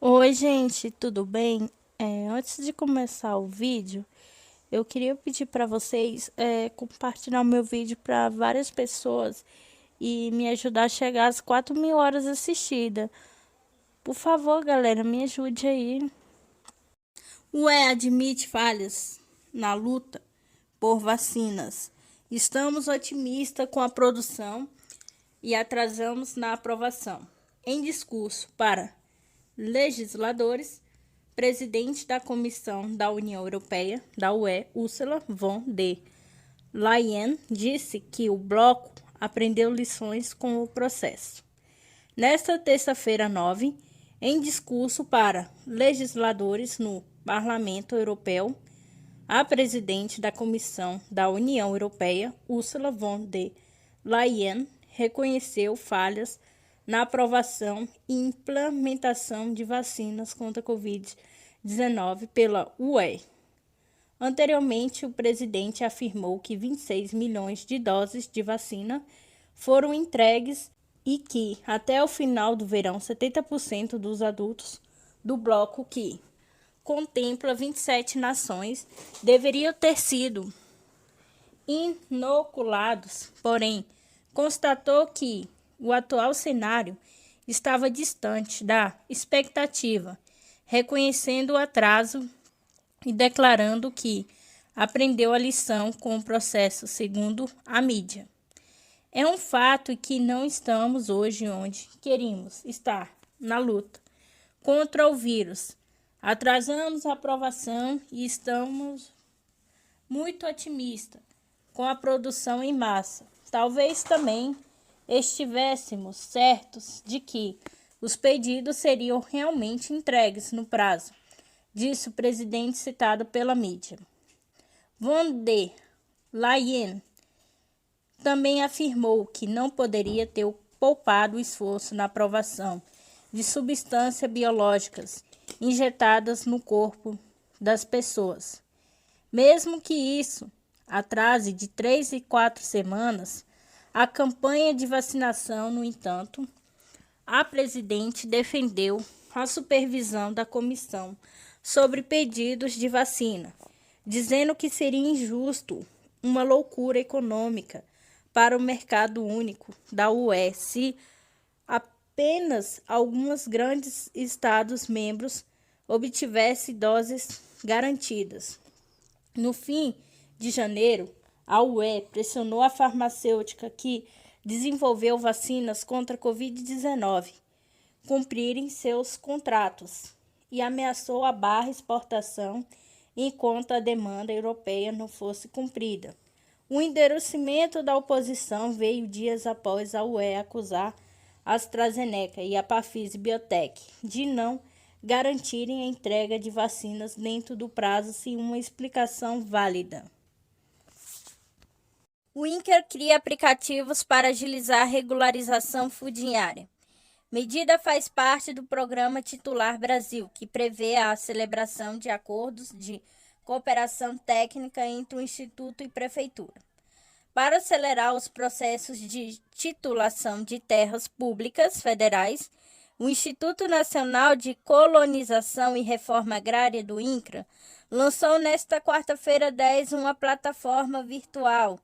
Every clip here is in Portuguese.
Oi, gente, tudo bem? Antes de começar o vídeo, eu queria pedir para vocês compartilhar o meu vídeo para várias pessoas e me ajudar a chegar às 4.000 horas assistidas. Por favor, galera, me ajude aí. O admite falhas na luta por vacinas. Estamos otimistas com a produção e atrasamos na aprovação. Em discurso para legisladores, presidente da Comissão da União Europeia, da UE, Ursula von der Leyen, disse que o bloco aprendeu lições com o processo. Nesta terça-feira 9, em discurso para legisladores no Parlamento Europeu, a presidente da Comissão da União Europeia, Ursula von der Leyen, reconheceu falhas na aprovação e implementação de vacinas contra a Covid-19 pela UE. Anteriormente, o presidente afirmou que 26 milhões de doses de vacina foram entregues e que, até o final do verão, 70% dos adultos do bloco, que contempla 27 nações, deveriam ter sido inoculados. Porém, constatou que o atual cenário estava distante da expectativa, reconhecendo o atraso e declarando que aprendeu a lição com o processo, segundo a mídia. É um fato que não estamos hoje onde queríamos estar na luta contra o vírus. Atrasamos a aprovação e estamos muito otimistas com a produção em massa. Talvez também estivéssemos certos de que os pedidos seriam realmente entregues no prazo, disse o presidente citado pela mídia. Von der Leyen também afirmou que não poderia ter poupado o esforço na aprovação de substâncias biológicas injetadas no corpo das pessoas. Mesmo que isso atrase de 3 e 4 semanas, a campanha de vacinação, no entanto, a presidente defendeu a supervisão da comissão sobre pedidos de vacina, dizendo que seria injusto, uma loucura econômica para o mercado único da UE se apenas alguns grandes estados-membros obtivessem doses garantidas. No fim de janeiro, a UE pressionou a farmacêutica que desenvolveu vacinas contra a Covid-19 cumprirem seus contratos e ameaçou a barra exportação enquanto a demanda europeia não fosse cumprida. O endurecimento da oposição veio dias após a UE acusar a AstraZeneca e a Pfizer Biotech de não garantirem a entrega de vacinas dentro do prazo sem uma explicação válida. O INCRA cria aplicativos para agilizar a regularização fundiária. Medida faz parte do Programa Titular Brasil, que prevê a celebração de acordos de cooperação técnica entre o Instituto e Prefeitura. Para acelerar os processos de titulação de terras públicas federais, o Instituto Nacional de Colonização e Reforma Agrária do INCRA lançou nesta quarta-feira 10 uma plataforma virtual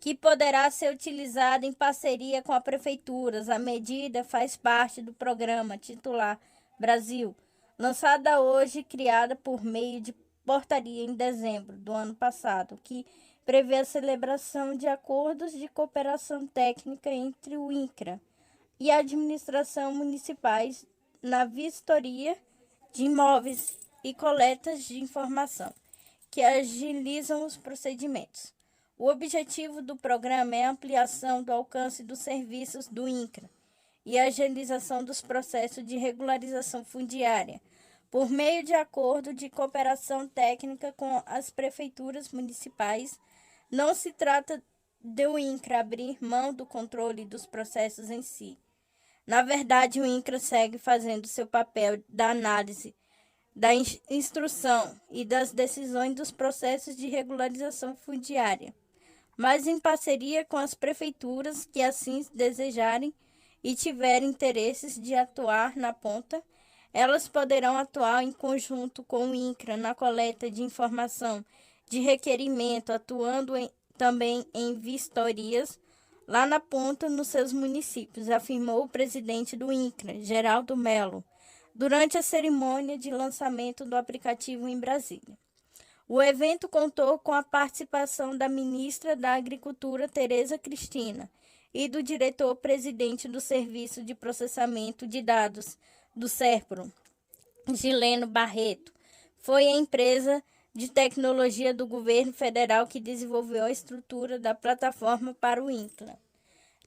que poderá ser utilizada em parceria com as prefeituras. A medida faz parte do Programa Titular Brasil, lançada hoje e criada por meio de portaria em dezembro do ano passado, que prevê a celebração de acordos de cooperação técnica entre o INCRA e a administração municipais na vistoria de imóveis e coletas de informação, que agilizam os procedimentos. O objetivo do programa é a ampliação do alcance dos serviços do INCRA e a agilização dos processos de regularização fundiária, por meio de acordo de cooperação técnica com as prefeituras municipais. Não se trata do INCRA abrir mão do controle dos processos em si. Na verdade, o INCRA segue fazendo seu papel da análise, da instrução e das decisões dos processos de regularização fundiária, mas em parceria com as prefeituras que assim desejarem e tiverem interesses de atuar na ponta. Elas poderão atuar em conjunto com o INCRA na coleta de informação de requerimento, atuando também em vistorias lá na ponta nos seus municípios, afirmou o presidente do INCRA, Geraldo Mello, durante a cerimônia de lançamento do aplicativo em Brasília. O evento contou com a participação da ministra da Agricultura, Tereza Cristina, e do diretor-presidente do Serviço de Processamento de Dados do SERPRO, Gileno Barreto. Foi a empresa de tecnologia do governo federal que desenvolveu a estrutura da plataforma para o INCRA.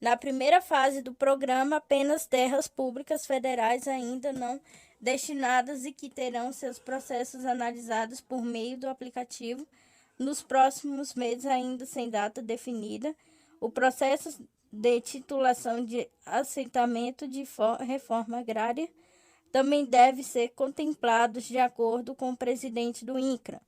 Na primeira fase do programa, apenas terras públicas federais ainda não destinadas e que terão seus processos analisados por meio do aplicativo nos próximos meses, ainda sem data definida. O processo de titulação de assentamento de reforma agrária também deve ser contemplado de acordo com o presidente do INCRA.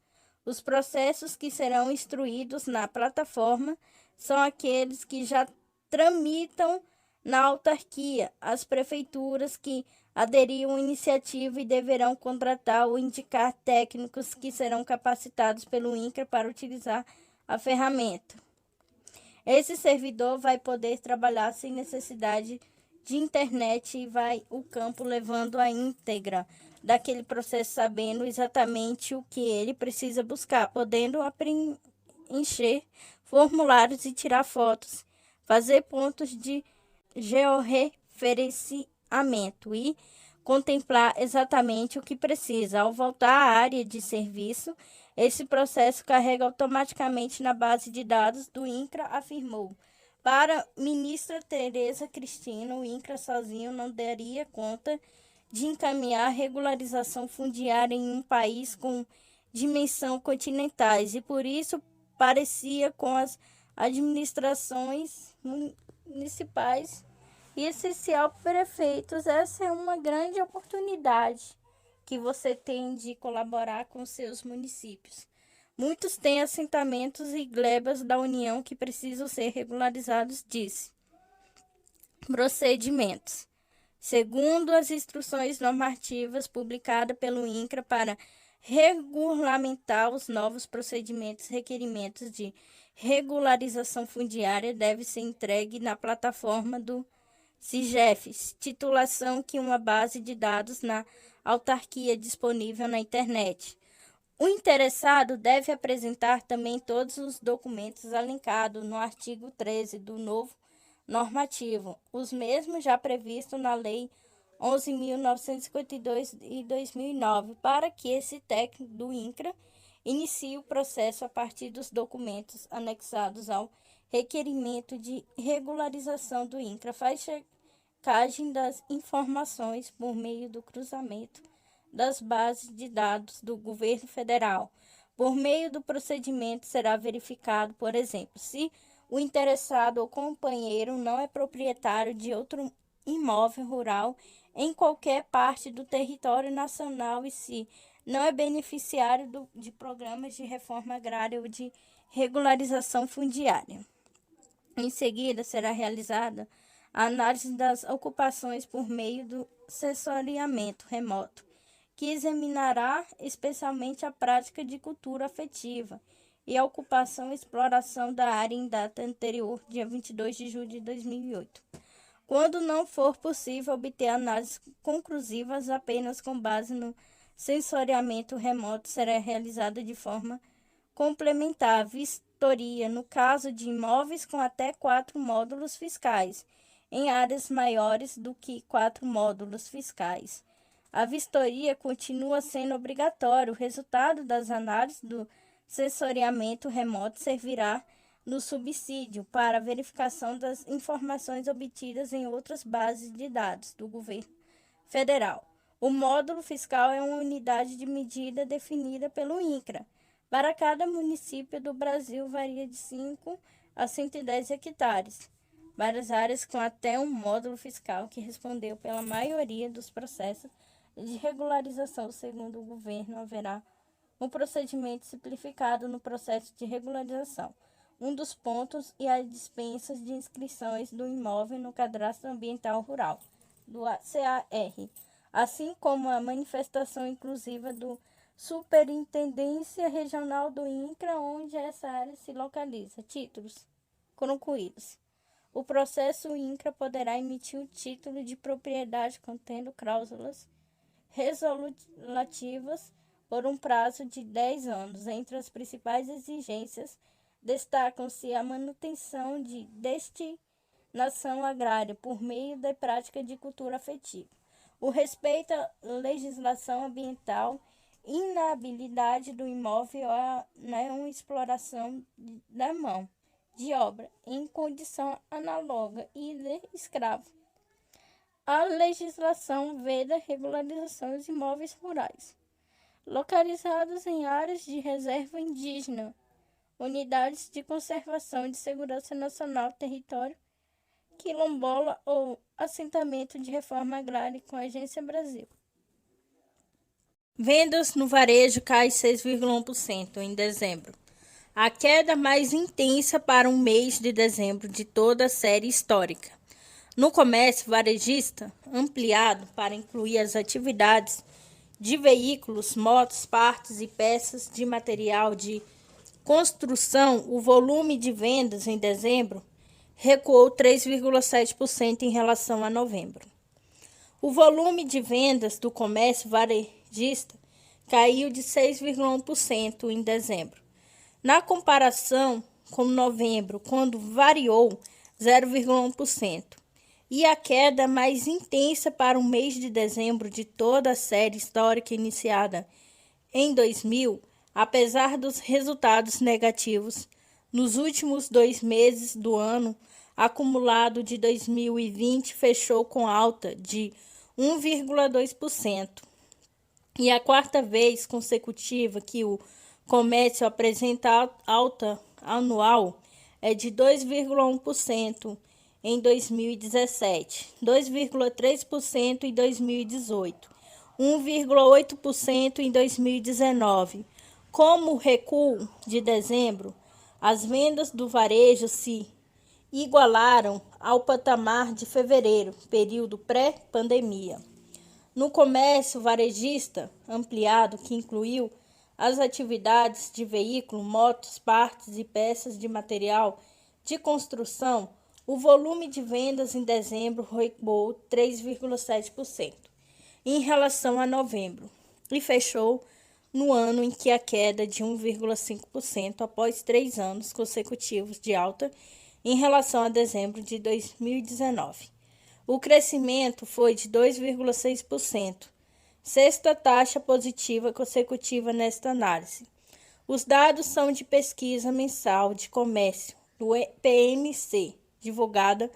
Os processos que serão instruídos na plataforma são aqueles que já tramitam na autarquia. As prefeituras que aderiram à iniciativa e deverão contratar ou indicar técnicos que serão capacitados pelo INCRA para utilizar a ferramenta. Esse servidor vai poder trabalhar sem necessidade de internet e vai o campo levando a íntegra daquele processo, sabendo exatamente o que ele precisa buscar, podendo preencher formulários e tirar fotos, fazer pontos de georreferenciamento e contemplar exatamente o que precisa. Ao voltar à área de serviço, esse processo carrega automaticamente na base de dados do INCRA, afirmou. Para a ministra Tereza Cristina, o INCRA sozinho não daria conta de encaminhar a regularização fundiária em um país com dimensão continentais e, por isso, parecia com as administrações municipais e essencial prefeitos. Essa é uma grande oportunidade que você tem de colaborar com seus municípios. Muitos têm assentamentos e glebas da União que precisam ser regularizados, disse. Procedimentos. Segundo as instruções normativas publicadas pelo INCRA para regulamentar os novos procedimentos, requerimentos de regularização fundiária deve ser entregue na plataforma do CIGEF, titulação que uma base de dados na autarquia disponível na internet. O interessado deve apresentar também todos os documentos elencados no artigo 13 do novo normativo, os mesmos já previstos na Lei 11.952 de 2009, para que esse técnico do INCRA inicie o processo a partir dos documentos anexados ao requerimento de regularização do INCRA. Faz checagem das informações por meio do cruzamento das bases de dados do governo federal. Por meio do procedimento será verificado, por exemplo, se o interessado ou companheiro não é proprietário de outro imóvel rural em qualquer parte do território nacional e se não é beneficiário de programas de reforma agrária ou de regularização fundiária. Em seguida, será realizada a análise das ocupações por meio do sensoriamento remoto, que examinará especialmente a prática de cultura afetiva e a ocupação e exploração da área em data anterior, dia 22 de julho de 2008. Quando não for possível obter análises conclusivas apenas com base no sensoriamento remoto, será realizada de forma complementar a vistoria no caso de imóveis com até 4 módulos fiscais, em áreas maiores do que 4 módulos fiscais. A vistoria continua sendo obrigatória. O resultado das análises do sensoriamento remoto servirá no subsídio para a verificação das informações obtidas em outras bases de dados do governo federal. O módulo fiscal é uma unidade de medida definida pelo INCRA. Para cada município do Brasil, varia de 5 a 110 hectares. Várias áreas com até um módulo fiscal que respondeu pela maioria dos processos de regularização, segundo o governo, haverá um procedimento simplificado no processo de regularização. Um dos pontos é a dispensa de inscrições do imóvel no Cadastro Ambiental Rural, do CAR. assim como a manifestação inclusiva do Superintendência Regional do INCRA, onde essa área se localiza. Títulos concluídos. O processo INCRA poderá emitir o título de propriedade contendo cláusulas resolutivas por um prazo de 10 anos. Entre as principais exigências, destacam-se a manutenção de destinação agrária por meio da prática de cultura afetiva, o respeito à legislação ambiental, inabilidade do imóvel a uma exploração da mão de obra em condição análoga e de escravo. A legislação veda regularização dos imóveis rurais, localizados em áreas de reserva indígena, unidades de conservação de segurança nacional, território quilombola ou assentamento de reforma agrária com a Agência Brasil. Vendas no varejo cai 6,1% em dezembro. A queda mais intensa para um mês de dezembro de toda a série histórica. No comércio varejista, ampliado para incluir as atividades de veículos, motos, partes e peças de material de construção, o volume de vendas em dezembro recuou 3,7% em relação a novembro. O volume de vendas do comércio varejista caiu de 6,1% em dezembro, na comparação com novembro, quando variou 0,1%. E a queda mais intensa para o mês de dezembro de toda a série histórica iniciada em 2000, apesar dos resultados negativos nos últimos 2 meses do ano acumulado de 2020 fechou com alta de 1,2%. E a quarta vez consecutiva que o comércio apresenta alta anual é de 2,1% em 2017, 2,3% em 2018, 1,8% em 2019. Como o recuo de dezembro, as vendas do varejo se igualaram ao patamar de fevereiro, período pré-pandemia. No comércio varejista ampliado, que incluiu as atividades de veículo, motos, partes e peças de material de construção, o volume de vendas em dezembro recuou 3,7% em relação a novembro e fechou no ano em que a queda de 1,5% após 3 anos consecutivos de alta em relação a dezembro de 2019. O crescimento foi de 2,6%, sexta taxa positiva consecutiva nesta análise. Os dados são de pesquisa mensal de comércio do PMC, divulgada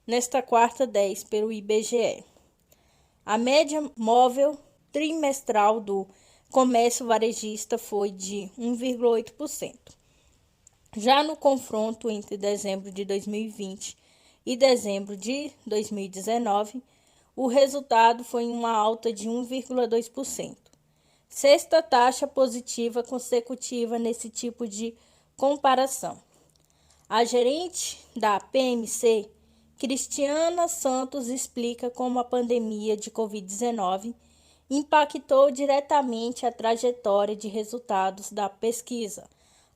nesta quarta-10 pelo IBGE. A média móvel trimestral do comércio varejista foi de 1,8%. Já no confronto entre dezembro de 2020 e dezembro de 2019, o resultado foi uma alta de 1,2%. Sexta taxa positiva consecutiva nesse tipo de comparação. A gerente da PMC, Cristiana Santos, explica como a pandemia de Covid-19 impactou diretamente a trajetória de resultados da pesquisa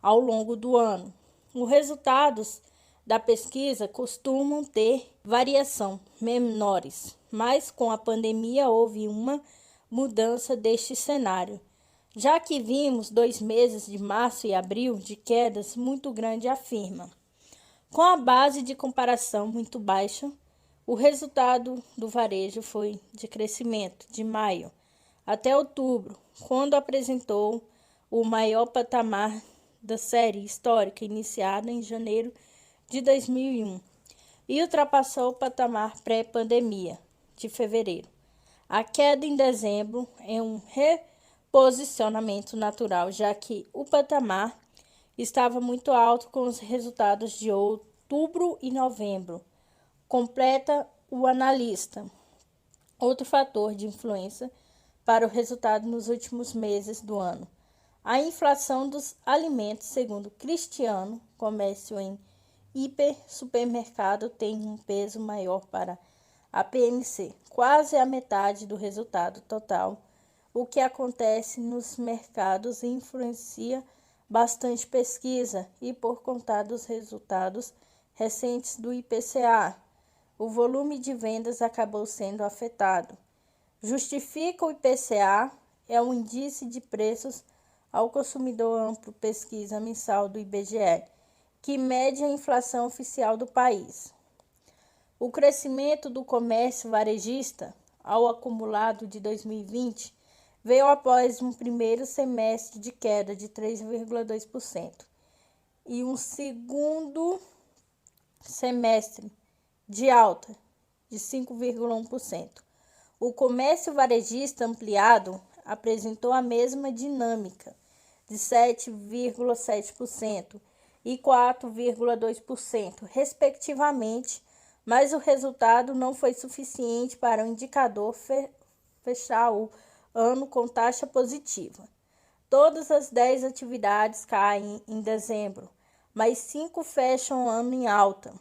ao longo do ano. Os resultados da pesquisa costumam ter variação menores, mas com a pandemia houve uma mudança deste cenário, já que vimos 2 meses de março e abril de quedas muito grande, afirma. Com a base de comparação muito baixa, o resultado do varejo foi de crescimento de maio até outubro, quando apresentou o maior patamar da série histórica iniciada em janeiro de 2001 e ultrapassou o patamar pré-pandemia de fevereiro. A queda em dezembro é um reposicionamento natural, já que o patamar estava muito alto com os resultados de outubro e novembro, completa o analista. Outro fator de influência para o resultado nos últimos meses do ano: a inflação dos alimentos, segundo Cristiano, comércio em hiper supermercado tem um peso maior para a PMC, quase a metade do resultado total. O que acontece nos mercados influencia bastante pesquisa e por conta dos resultados recentes do IPCA, o volume de vendas acabou sendo afetado. Justifica o IPCA é o índice de preços ao consumidor amplo, pesquisa mensal do IBGE, que mede a inflação oficial do país. O crescimento do comércio varejista ao acumulado de 2020 veio após um primeiro semestre de queda de 3,2% e um segundo semestre de alta de 5,1%. O comércio varejista ampliado apresentou a mesma dinâmica de 7,7% e 4,2%, respectivamente, mas o resultado não foi suficiente para o indicador fechar o ano com taxa positiva. Todas as 10 atividades caem em dezembro, mas 5 fecham o ano em alta.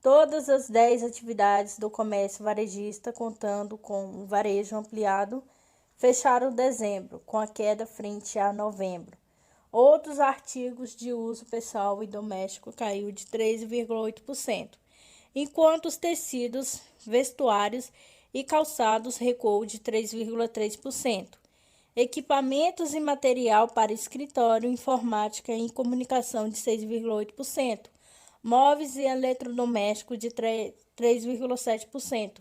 Todas as 10 atividades do comércio varejista, contando com o varejo ampliado, fecharam dezembro, com a queda frente a novembro. Outros artigos de uso pessoal e doméstico caiu de 3,8%, enquanto os tecidos, vestuários e calçados recuou de 3,3%. Equipamentos e material para escritório, informática e comunicação de 6,8%. Móveis e eletrodomésticos de 3,7%.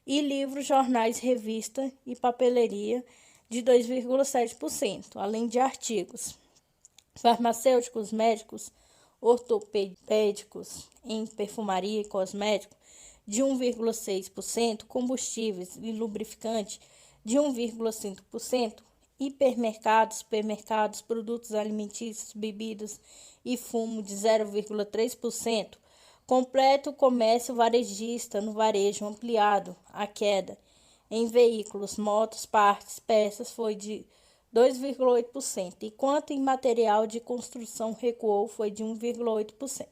E livros, jornais, revista e papelaria de 2,7%, além de artigos farmacêuticos, médicos, ortopédicos, em perfumaria e cosméticos de 1,6%, combustíveis e lubrificante de 1,5%, hipermercados, supermercados, produtos alimentícios, bebidas e fumo de 0,3%, completo comércio varejista no varejo ampliado, a queda em veículos, motos, partes, peças foi de 2,8%, enquanto em material de construção recuou foi de 1,8%.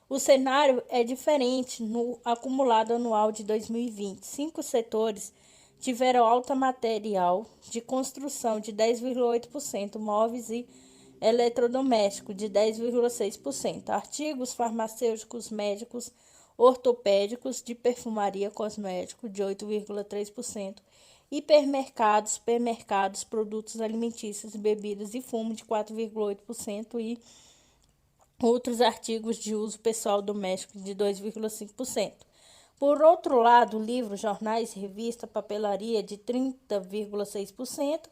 O cenário é diferente no acumulado anual de 2020. 5 setores tiveram alta: material de construção de 10,8%, móveis e eletrodoméstico de 10,6%, artigos farmacêuticos, médicos, ortopédicos, de perfumaria, cosmético de 8,3%, hipermercados, supermercados, produtos alimentícios, bebidas e fumo de 4,8% e outros artigos de uso pessoal doméstico de 2,5%. Por outro lado, livros, jornais, revista, papelaria de 30,6%,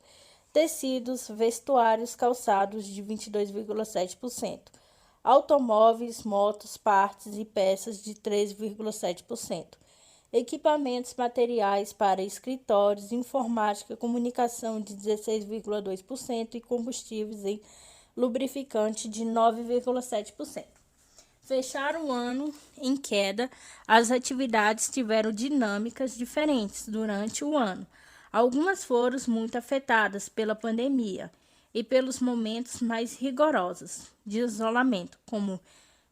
tecidos, vestuários, calçados de 22,7%, automóveis, motos, partes e peças de 3,7%, equipamentos, materiais para escritórios, informática, comunicação de 16,2% e combustíveis e lubrificante de 9,7%. Fecharam o ano em queda, as atividades tiveram dinâmicas diferentes durante o ano. Algumas foram muito afetadas pela pandemia e pelos momentos mais rigorosos de isolamento, como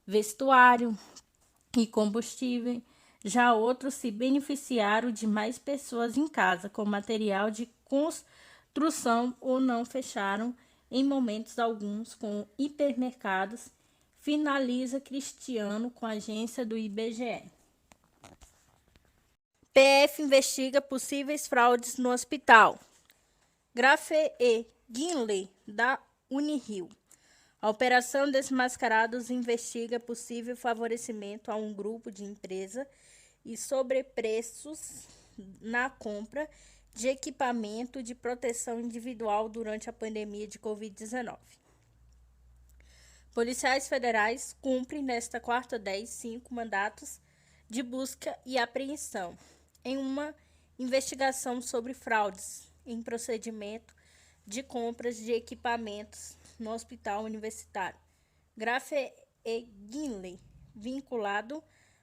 vestuário e combustível. Já outros se beneficiaram de mais pessoas em casa, com material de construção ou não fecharam em momentos alguns com hipermercados. Finaliza Cristiano com a agência do IBGE. PF investiga possíveis fraudes no hospital. Grafe e Guinle, da Unirio. A Operação Desmascarados investiga possível favorecimento a um grupo de empresa e sobrepreços na compra de equipamento de proteção individual durante a pandemia de Covid-19. Policiais federais cumprem nesta quarta-feira 5 mandatos de busca e apreensão em uma investigação sobre fraudes em procedimento de compras de equipamentos no Hospital Universitário Grafe e Guinle, vinculado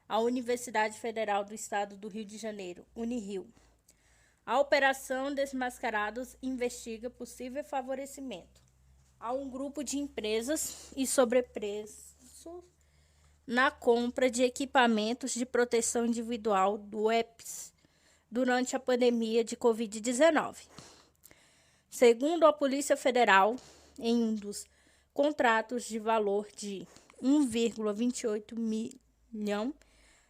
à Universidade Federal do Estado do Rio de Janeiro, Unirio. A Operação Desmascarados investiga possível favorecimento a um grupo de empresas e sobrepreços na compra de equipamentos de proteção individual do EPS durante a pandemia de Covid-19. Segundo a Polícia Federal, em um dos contratos de valor de 1,28 milhão,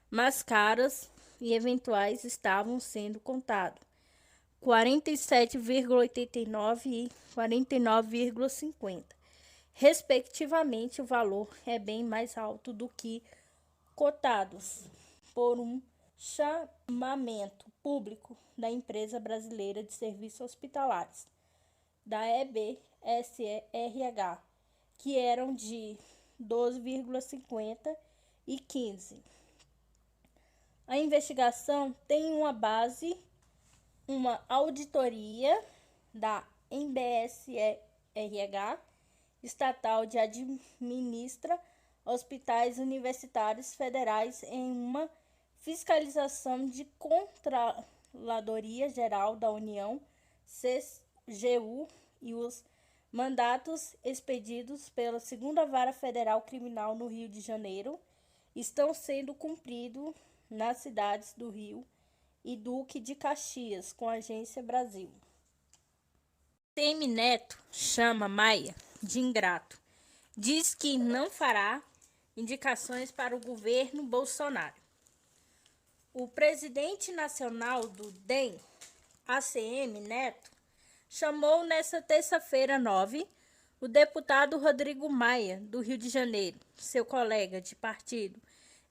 máscaras e eventuais estavam sendo contados 47,89 e 49,50. Respectivamente, o valor é bem mais alto do que cotados por um chamamento público da Empresa Brasileira de Serviços Hospitalares, da EBSRH, que eram de 12,50 e 15. A investigação tem uma base, uma auditoria da EBSRH, estatal de administra hospitais universitários federais, em uma fiscalização de Controladoria Geral da União, CGU, e os mandatos expedidos pela 2ª Vara Federal Criminal no Rio de Janeiro estão sendo cumpridos nas cidades do Rio e Duque de Caxias, com a Agência Brasil. ACM Neto chama Maia de ingrato. Diz que não fará indicações para o governo Bolsonaro. O presidente nacional do DEM, ACM Neto, chamou nesta terça-feira 9 o deputado Rodrigo Maia, do Rio de Janeiro, seu colega de partido,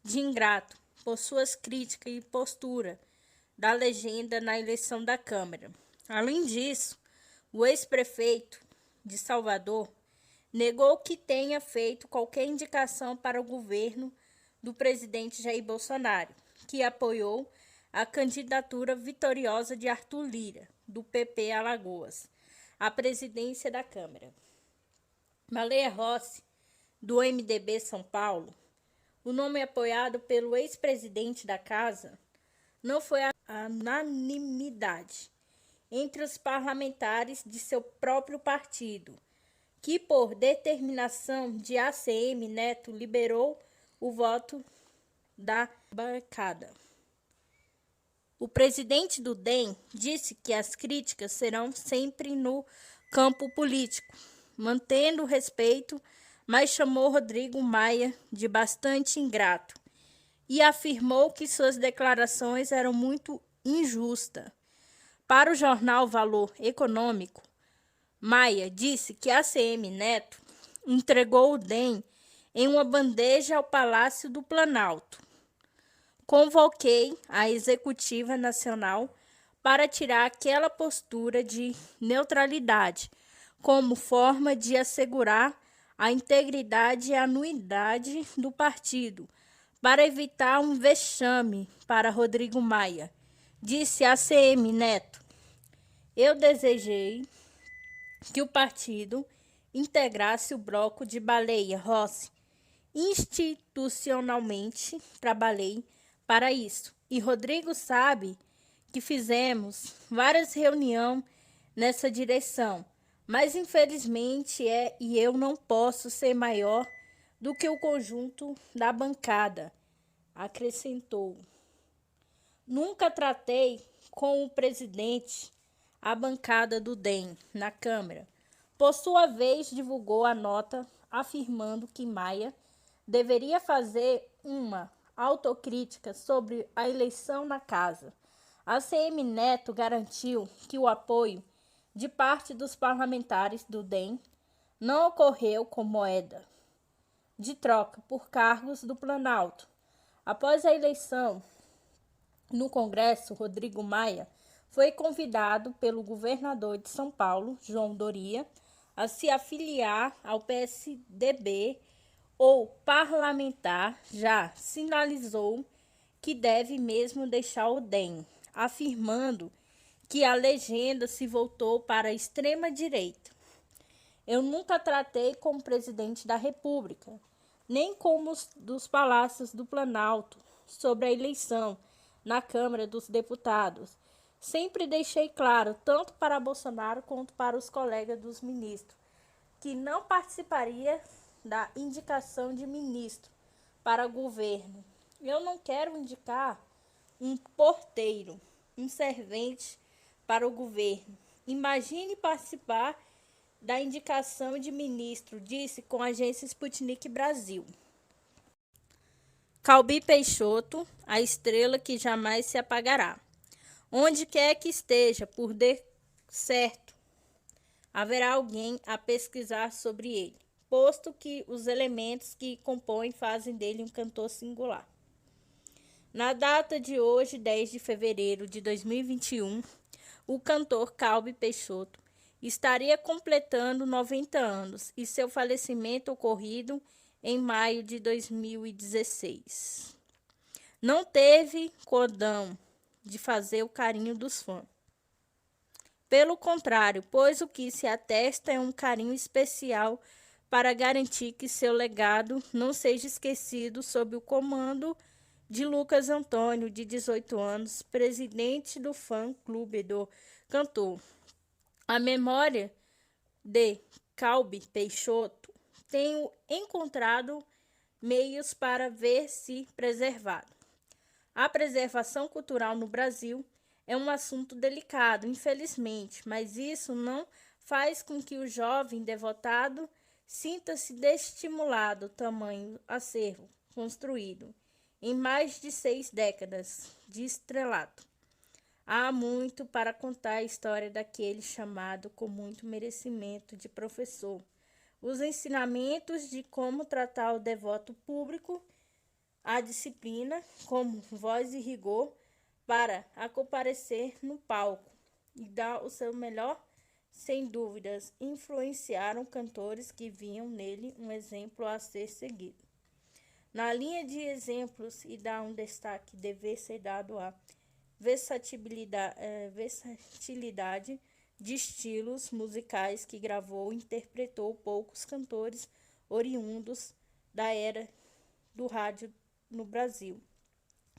de ingrato por suas críticas e postura da legenda na eleição da Câmara. Além disso, o ex-prefeito de Salvador negou que tenha feito qualquer indicação para o governo do presidente Jair Bolsonaro, que apoiou a candidatura vitoriosa de Arthur Lira, do PP Alagoas, à presidência da Câmara. Baleia Rossi, do MDB São Paulo, o nome apoiado pelo ex-presidente da Casa, não foi a unanimidade entre os parlamentares de seu próprio partido, que, por determinação de ACM Neto, liberou o voto da bancada. O presidente do DEM disse que as críticas serão sempre no campo político, mantendo o respeito, mas chamou Rodrigo Maia de bastante ingrato e afirmou que suas declarações eram muito injustas. Para o jornal Valor Econômico, Maia disse que ACM Neto entregou o DEM em uma bandeja ao Palácio do Planalto. Convoquei a Executiva Nacional para tirar aquela postura de neutralidade, como forma de assegurar a integridade e a anuidade do partido, para evitar um vexame para Rodrigo Maia, disse ACM Neto. Eu desejei que o partido integrasse o bloco de Baleia Rossi. Institucionalmente, trabalhei para isso. E Rodrigo sabe que fizemos várias reuniões nessa direção, mas infelizmente eu não posso ser maior do que o conjunto da bancada, acrescentou. Nunca tratei com o presidente a bancada do DEM na Câmara. Por sua vez, divulgou a nota afirmando que Maia deveria fazer uma autocrítica sobre a eleição na casa. ACM Neto garantiu que o apoio de parte dos parlamentares do DEM não ocorreu com moeda de troca por cargos do Planalto. Após a eleição no Congresso, Rodrigo Maia foi convidado pelo governador de São Paulo, João Doria, a se afiliar ao PSDB. O parlamentar já sinalizou que deve mesmo deixar o DEM, afirmando que a legenda se voltou para a extrema-direita. Eu nunca tratei com o presidente da República, nem com os dos Palácios do Planalto, sobre a eleição na Câmara dos Deputados. Sempre deixei claro, tanto para Bolsonaro quanto para os colegas dos ministros, que não participaria da indicação de ministro para governo. Eu não quero indicar um porteiro, um servente para o governo. Imagine participar da indicação de ministro, disse com a agência Sputnik Brasil. Calbi Peixoto, a estrela que jamais se apagará. Onde quer que esteja, por de certo, haverá alguém a pesquisar sobre ele, posto que os elementos que compõem fazem dele um cantor singular. Na data de hoje, 10 de fevereiro de 2021, o cantor Calbi Peixoto estaria completando 90 anos e seu falecimento ocorrido em maio de 2016. Não teve cordão de fazer o carinho dos fãs. Pelo contrário, pois o que se atesta é um carinho especial para garantir que seu legado não seja esquecido sob o comando de Lucas Antônio, de 18 anos, presidente do fã-clube do cantor. A memória de Calbi Peixoto tem encontrado meios para ver se preservado. A preservação cultural no Brasil é um assunto delicado, infelizmente, mas isso não faz com que o jovem devotado sinta-se desestimulado tamanho acervo construído em mais de 6 décadas de estrelato. Há muito para contar a história daquele chamado com muito merecimento de professor. Os ensinamentos de como tratar o devoto público, a disciplina como voz e rigor para a comparecer no palco e dar o seu melhor, sem dúvidas, influenciaram cantores que viam nele um exemplo a ser seguido. Na linha de exemplos e dá um destaque deve ser dado à versatilidade de estilos musicais que gravou e interpretou poucos cantores oriundos da era do rádio no Brasil.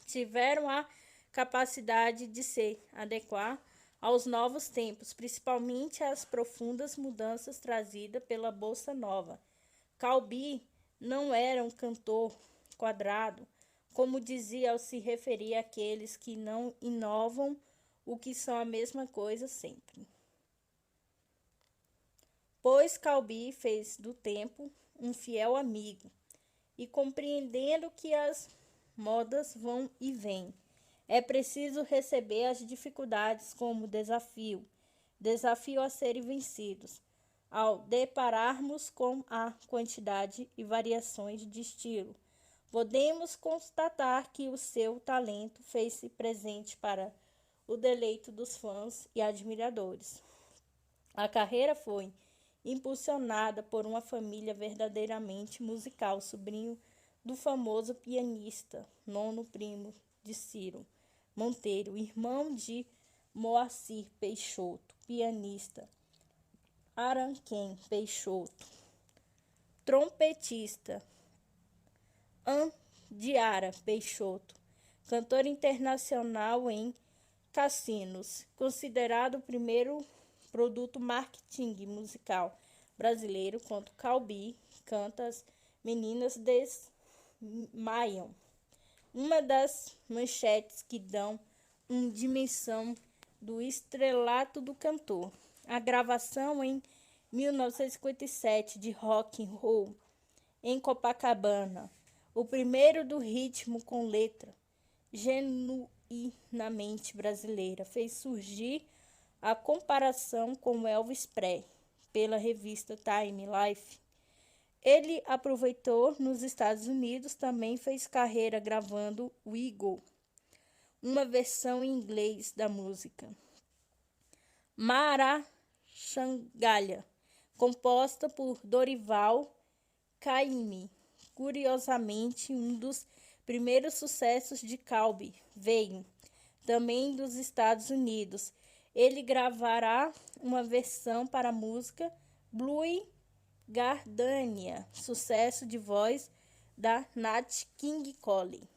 Tiveram a capacidade de se adequar aos novos tempos, principalmente às profundas mudanças trazidas pela Bossa Nova. Calbi não era um cantor quadrado, como dizia ao se referir àqueles que não inovam o que são a mesma coisa sempre. Pois Calbi fez do tempo um fiel amigo, e compreendendo que as modas vão e vêm, é preciso receber as dificuldades como desafio a serem vencidos. Ao depararmos com a quantidade e variações de estilo, podemos constatar que o seu talento fez-se presente para o deleite dos fãs e admiradores. A carreira foi impulsionada por uma família verdadeiramente musical, sobrinho do famoso pianista, nono primo de Ciro Monteiro, irmão de Moacir Peixoto, pianista, Aranquém Peixoto, trompetista, Andiara Peixoto, cantor internacional em cassinos, considerado o primeiro produto marketing musical brasileiro, quanto Calbi canta As Meninas Desmaiam, uma das manchetes que dão uma dimensão do estrelato do cantor. A gravação em 1957 de Rock and Roll em Copacabana, o primeiro do ritmo com letra genuinamente brasileira, fez surgir a comparação com Elvis Presley pela revista Time Life. Ele aproveitou nos Estados Unidos, também fez carreira gravando Wiggle, uma versão em inglês da música Maraxangalha, composta por Dorival Caymmi. Curiosamente, um dos primeiros sucessos de Calbi veio também dos Estados Unidos. Ele gravará uma versão para a música Blue Gardenia, sucesso de voz da Nat King Cole.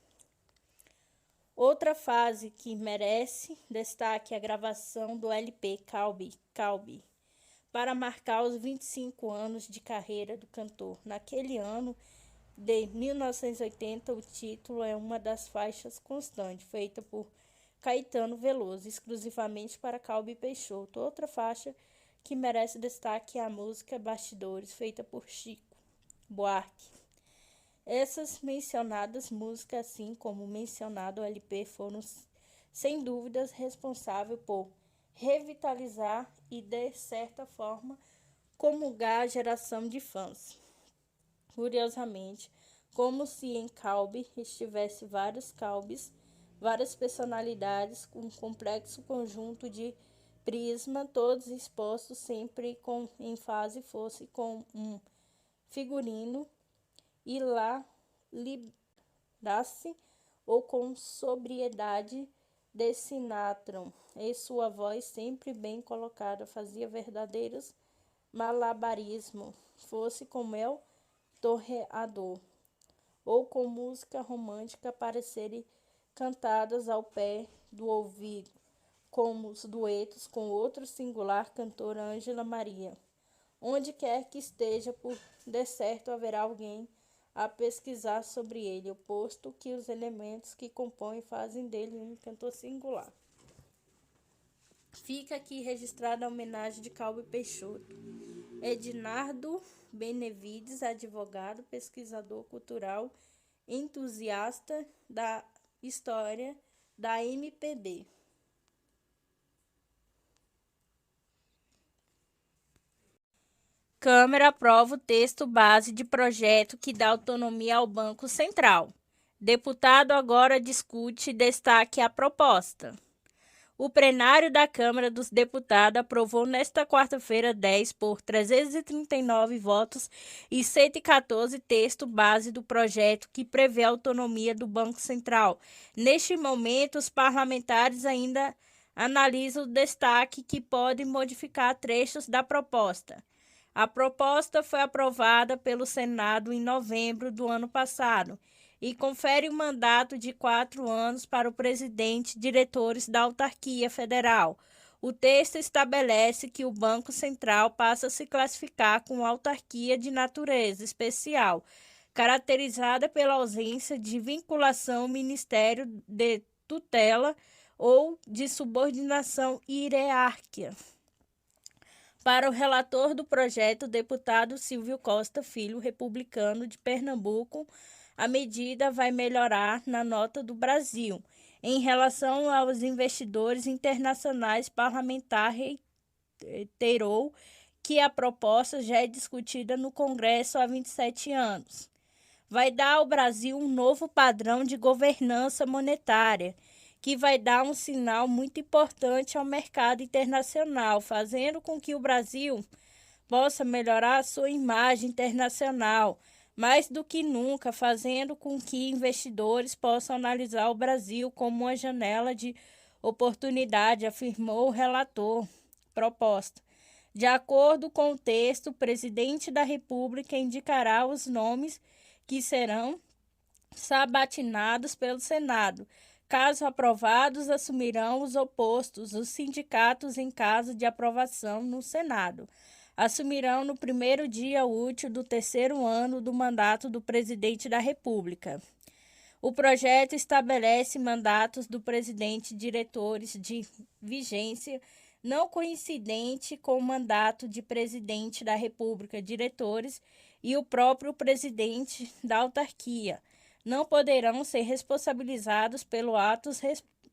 Outra fase que merece destaque é a gravação do LP Calbi, para marcar os 25 anos de carreira do cantor. Naquele ano, de 1980, o título é uma das faixas constantes, feita por Caetano Veloso, exclusivamente para Calbi Peixoto. Outra faixa que merece destaque é a música Bastidores, feita por Chico Buarque. Essas mencionadas músicas, assim como mencionado o LP, foram sem dúvidas responsáveis por revitalizar e, de certa forma, comungar a geração de fãs. Curiosamente, como se em Calbi estivesse vários Calbis, várias personalidades, um complexo conjunto de prisma, todos expostos sempre com ênfase fosse com um figurino e lá librasse ou com sobriedade de Sinatra, e sua voz sempre bem colocada fazia verdadeiros malabarismo, fosse com mel torreador, ou com música romântica para serem cantadas ao pé do ouvido, como os duetos com outro singular cantor Ângela Maria. Onde quer que esteja, por de certo haverá alguém a pesquisar sobre ele, posto que os elementos que compõem fazem dele um cantor singular. Fica aqui registrada a homenagem de Calbi Peixoto. Ednardo Benevides, advogado, pesquisador cultural, entusiasta da história da MPB. Câmara aprova o texto base de projeto que dá autonomia ao Banco Central. Deputado agora discute e destaca a proposta. O plenário da Câmara dos Deputados aprovou nesta quarta-feira 10 por 339 votos e 114 texto base do projeto que prevê a autonomia do Banco Central. Neste momento, os parlamentares ainda analisam o destaque que pode modificar trechos da proposta. A proposta foi aprovada pelo Senado em novembro do ano passado e confere um mandato de 4 anos para o presidente e diretores da autarquia federal. O texto estabelece que o Banco Central passa a se classificar como autarquia de natureza especial, caracterizada pela ausência de vinculação ao Ministério de Tutela ou de subordinação hierárquica. Para o relator do projeto, o deputado Silvio Costa Filho, republicano de Pernambuco, a medida vai melhorar na nota do Brasil. Em relação aos investidores internacionais, parlamentar reiterou que a proposta já é discutida no Congresso há 27 anos. Vai dar ao Brasil um novo padrão de governança monetária, que vai dar um sinal muito importante ao mercado internacional, fazendo com que o Brasil possa melhorar a sua imagem internacional, mais do que nunca, fazendo com que investidores possam analisar o Brasil como uma janela de oportunidade, afirmou o relator proposta. De acordo com o texto, o presidente da República indicará os nomes que serão sabatinados pelo Senado. Caso aprovados, assumirão os opostos. Os sindicatos, em caso de aprovação no Senado, assumirão no primeiro dia útil do terceiro ano do mandato do presidente da República. O projeto estabelece mandatos do presidente e diretores de vigência não coincidente com o mandato de presidente da República, diretores e o próprio presidente da autarquia. Não poderão ser responsabilizados pelos atos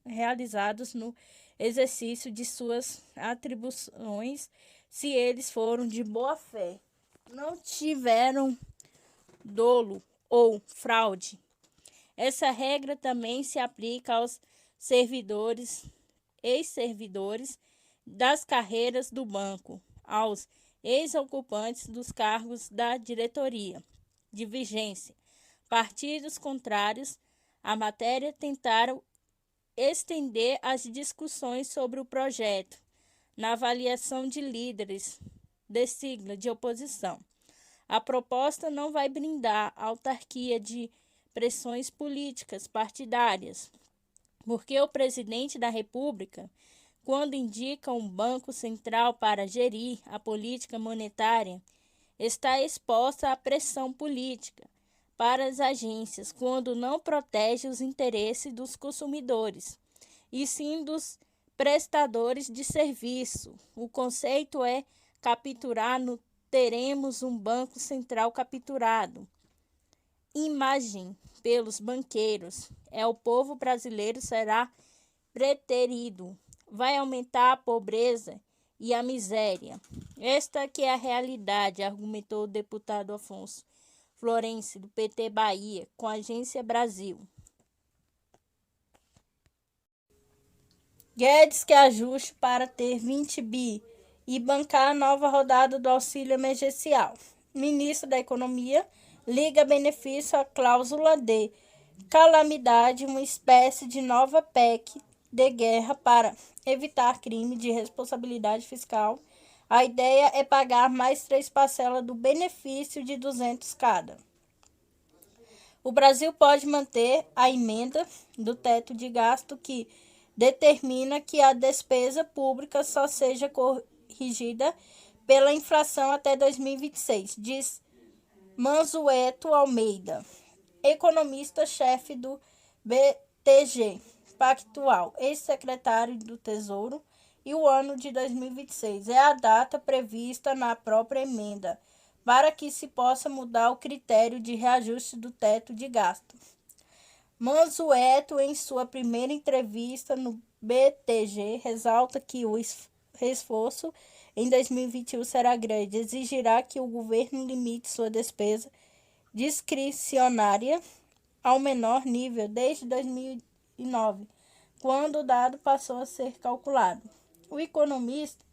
realizados no exercício de suas atribuições se eles foram de boa fé, não tiveram dolo ou fraude. Essa regra também se aplica aos servidores, ex-servidores das carreiras do banco, aos ex-ocupantes dos cargos da diretoria de vigência. Partidos contrários à matéria tentaram estender as discussões sobre o projeto na avaliação de líderes de sigla de oposição. A proposta não vai brindar a autarquia de pressões políticas partidárias, porque o presidente da República, quando indica um banco central para gerir a política monetária, está exposta à pressão política. para as agências quando não protege os interesses dos consumidores, e sim dos prestadores de serviço. O conceito é capturar no teremos um banco central capturado. Imagem pelos banqueiros. O povo brasileiro será preterido. Vai aumentar a pobreza e a miséria. Esta que é a realidade, argumentou o deputado Afonso Florencio, do PT Bahia, com a Agência Brasil. Guedes quer ajuste para ter 20 bi e bancar a nova rodada do auxílio emergencial. Ministro da Economia liga benefício à cláusula de calamidade, uma espécie de nova PEC de guerra para evitar crime de responsabilidade fiscal. A ideia é pagar mais 3 parcelas do benefício de 200 cada. O Brasil pode manter a emenda do teto de gasto que determina que a despesa pública só seja corrigida pela inflação até 2026, diz Mansueto Almeida, economista-chefe do BTG Pactual, ex-secretário do Tesouro, e o ano de 2026 é a data prevista na própria emenda, para que se possa mudar o critério de reajuste do teto de gasto. Mansueto, em sua primeira entrevista no BTG, ressalta que o esforço em 2021 será grande, exigirá que o governo limite sua despesa discricionária ao menor nível desde 2009, quando o dado passou a ser calculado. O economista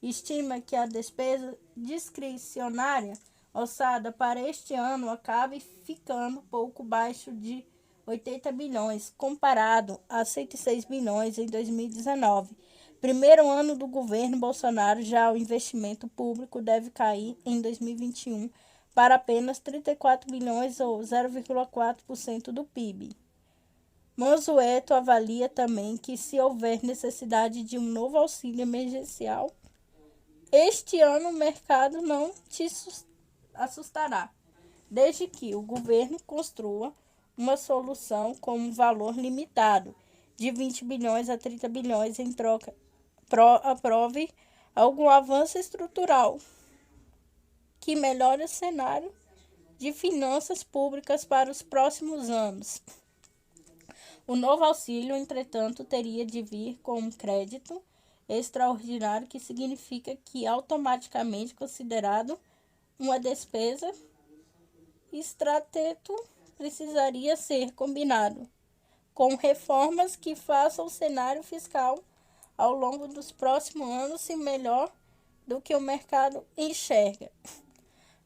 estima que a despesa discricionária orçada para este ano acabe ficando pouco abaixo de 80 bilhões, comparado a 106 bilhões em 2019. Primeiro ano do governo Bolsonaro, já o investimento público deve cair em 2021 para apenas 34 bilhões ou 0,4% do PIB. Mansueto avalia também que se houver necessidade de um novo auxílio emergencial, este ano o mercado não te assustará, desde que o governo construa uma solução com um valor limitado, de 20 bilhões a 30 bilhões, em troca aprove algum avanço estrutural que melhore o cenário de finanças públicas para os próximos anos. O novo auxílio, entretanto, teria de vir com um crédito extraordinário, que significa que automaticamente considerado uma despesa estratégica precisaria ser combinado com reformas que façam o cenário fiscal ao longo dos próximos anos ser melhor do que o mercado enxerga.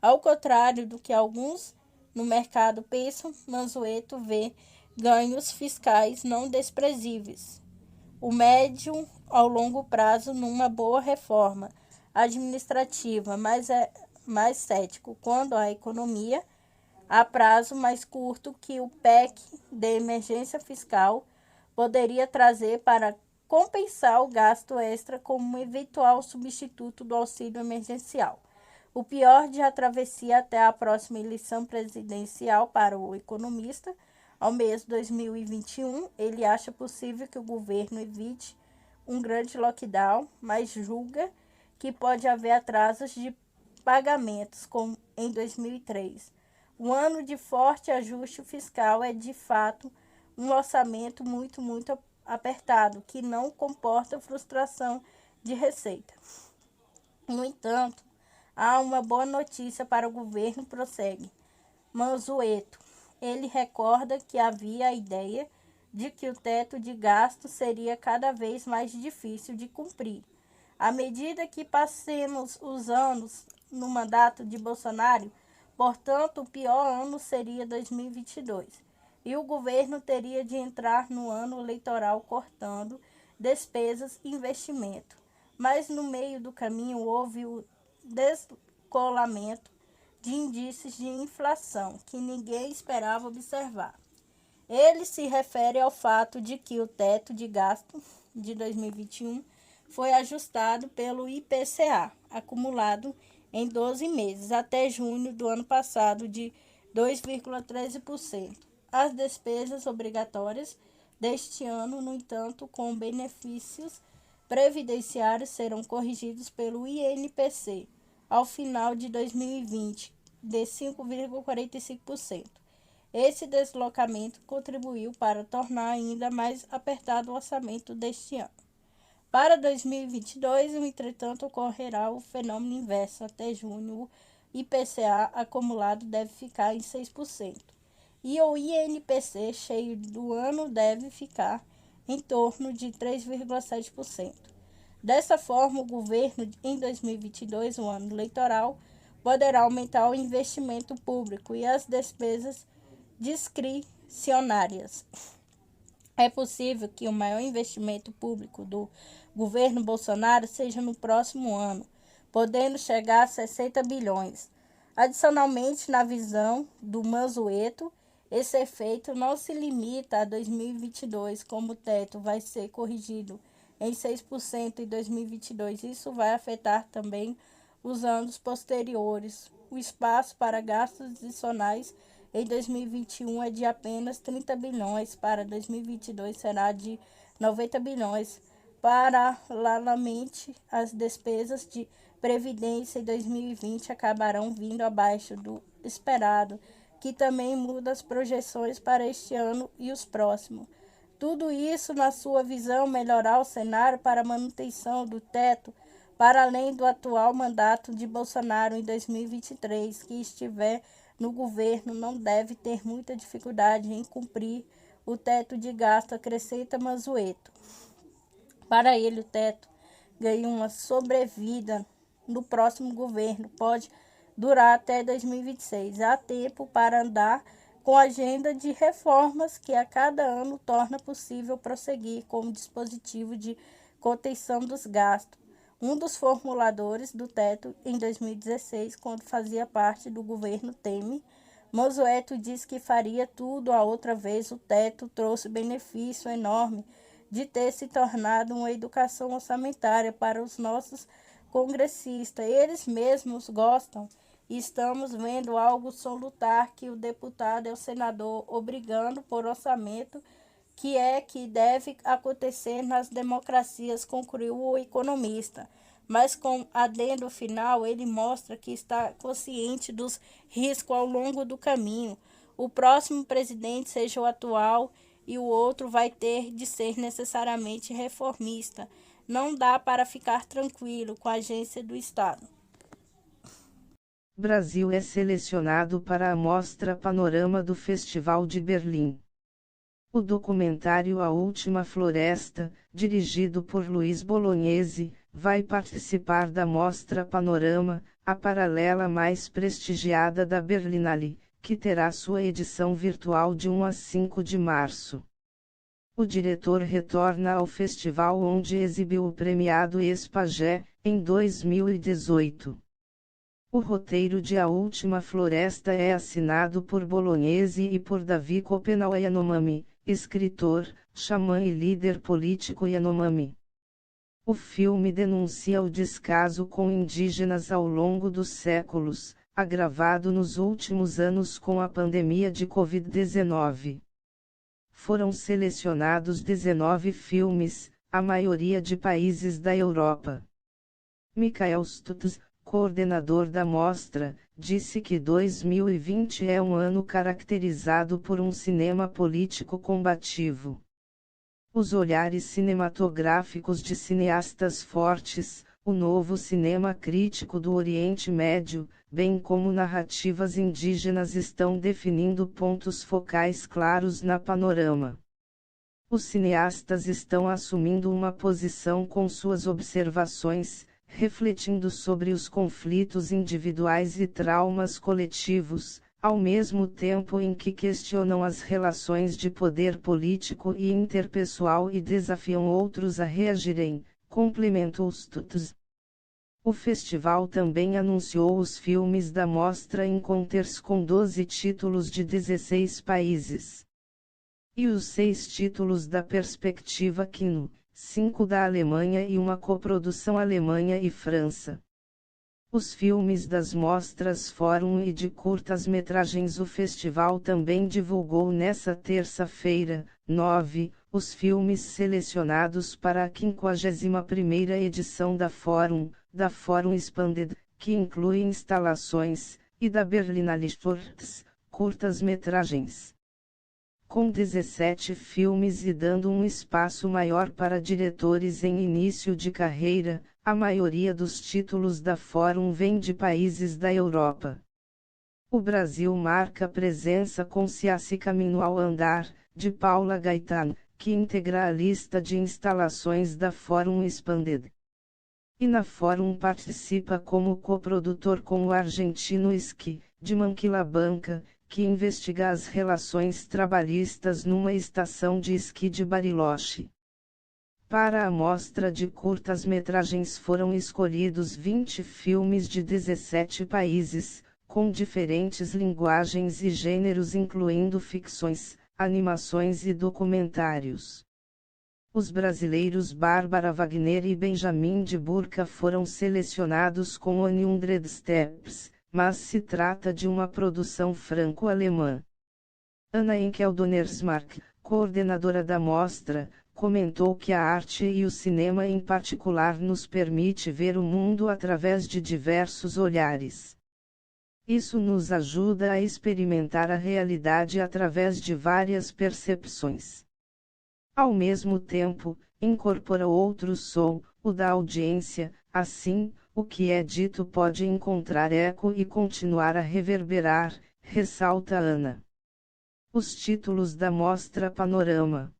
Ao contrário do que alguns no mercado pensam, Mansueto vê ganhos fiscais não desprezíveis. O médio ao longo prazo numa boa reforma administrativa, mas é mais cético quando a economia a prazo mais curto que o PEC de emergência fiscal poderia trazer para compensar o gasto extra como um eventual substituto do auxílio emergencial. O pior de a travessia até a próxima eleição presidencial para o economista, ao mês de 2021, ele acha possível que o governo evite um grande lockdown, mas julga que pode haver atrasos de pagamentos, como em 2003. Um ano de forte ajuste fiscal é, de fato, um orçamento muito apertado, que não comporta frustração de receita. No entanto, há uma boa notícia para o governo, prossegue Mansueto. Ele recorda que havia a ideia de que o teto de gasto seria cada vez mais difícil de cumprir. À medida que passemos os anos no mandato de Bolsonaro, portanto, o pior ano seria 2022, e o governo teria de entrar no ano eleitoral cortando despesas e investimento. Mas no meio do caminho houve o descolamento de indícios de inflação que ninguém esperava observar. Ele se refere ao fato de que o teto de gasto de 2021 foi ajustado pelo IPCA, acumulado em 12 meses, até junho do ano passado, de 2,13%. As despesas obrigatórias deste ano, no entanto, com benefícios previdenciários, serão corrigidos pelo INPC ao final de 2020, de 5,45%. Esse deslocamento contribuiu para tornar ainda mais apertado o orçamento deste ano. Para 2022, entretanto, ocorrerá o fenômeno inverso. Até junho, o IPCA acumulado deve ficar em 6%. E o INPC cheio do ano deve ficar em torno de 3,7%. Dessa forma, o governo, em 2022, o ano eleitoral, poderá aumentar o investimento público e as despesas discricionárias. É possível que o maior investimento público do governo Bolsonaro seja no próximo ano, podendo chegar a 60 bilhões. Adicionalmente, na visão do Mansueto, esse efeito não se limita a 2022, como o teto vai ser corrigido em 6% em 2022. Isso vai afetar também os anos posteriores. O espaço para gastos adicionais em 2021 é de apenas 30 bilhões, para 2022 será de 90 bilhões. Paralelamente, as despesas de previdência em 2020 acabarão vindo abaixo do esperado, que também muda as projeções para este ano e os próximos. Tudo isso, na sua visão, melhorar o cenário para a manutenção do teto, para além do atual mandato de Bolsonaro em 2023, que estiver no governo não deve ter muita dificuldade em cumprir o teto de gasto, acrescenta Mansueto. Para ele, o teto ganha uma sobrevida no próximo governo, pode durar até 2026. Há tempo para andar com a agenda de reformas que a cada ano torna possível prosseguir como dispositivo de contenção dos gastos. Um dos formuladores do teto em 2016, quando fazia parte do governo Temer, Mansueto disse que faria tudo a outra vez. O teto trouxe benefício enorme de ter se tornado uma educação orçamentária para os nossos congressistas. Eles mesmos gostam. E estamos vendo algo salutar que o deputado e o senador obrigando por orçamento, que deve acontecer nas democracias, concluiu o economista. Mas com adendo final, ele mostra que está consciente dos riscos ao longo do caminho. O próximo presidente, seja o atual e o outro, vai ter de ser necessariamente reformista. Não dá para ficar tranquilo com a agência do Estado. Brasil é selecionado para a Mostra Panorama do Festival de Berlim. O documentário A Última Floresta, dirigido por Luiz Bolognese, vai participar da Mostra Panorama, a paralela mais prestigiada da Berlinale, que terá sua edição virtual de 1 a 5 de março. O diretor retorna ao festival onde exibiu o premiado Espagé, em 2018. O roteiro de A Última Floresta é assinado por Bolognese e por Davi Copenau Yanomami, escritor, xamã e líder político Yanomami. O filme denuncia o descaso com indígenas ao longo dos séculos, agravado nos últimos anos com a pandemia de Covid-19. Foram selecionados 19 filmes, a maioria de países da Europa. Michael Stutz, coordenador da mostra, disse que 2020 é um ano caracterizado por um cinema político combativo. Os olhares cinematográficos de cineastas fortes, o novo cinema crítico do Oriente Médio, bem como narrativas indígenas estão definindo pontos focais claros na panorama. Os cineastas estão assumindo uma posição com suas observações, refletindo sobre os conflitos individuais e traumas coletivos, ao mesmo tempo em que questionam as relações de poder político e interpessoal e desafiam outros a reagirem, complementou Stutz. O festival também anunciou os filmes da mostra Encounters com 12 títulos de 16 países. E os 6 títulos da Perspectiva Kino, 5 da Alemanha e uma coprodução Alemanha e França. os filmes das mostras Fórum e de curtas-metragens. O festival também divulgou nesta terça-feira, 9, os filmes selecionados para a 51ª edição da Fórum Expanded, que inclui instalações, e da Berlinale Shorts, curtas-metragens. Com 17 filmes e dando um espaço maior para diretores em início de carreira, a maioria dos títulos da Fórum vem de países da Europa. O Brasil marca presença com Se Assim Caminho ao Andar, de Paula Gaetan, que integra a lista de instalações da Fórum Expanded. E na Fórum participa como coprodutor com o argentino Esqui, de Manquilablanca, que investiga as relações trabalhistas numa estação de esqui de Bariloche. Para a mostra de curtas-metragens foram escolhidos 20 filmes de 17 países, com diferentes linguagens e gêneros incluindo ficções, animações e documentários. Os brasileiros Bárbara Wagner e Benjamin de Burca foram selecionados com 100 Steps, mas se trata de uma produção franco-alemã. Anna Enkel-Donnersmarck, coordenadora da mostra, comentou que a arte e o cinema em particular nos permite ver o mundo através de diversos olhares. Isso nos ajuda a experimentar a realidade através de várias percepções. Ao mesmo tempo, incorpora outro som, o da audiência, assim, o que é dito pode encontrar eco e continuar a reverberar, ressalta Ana. Os títulos da mostra Panorama.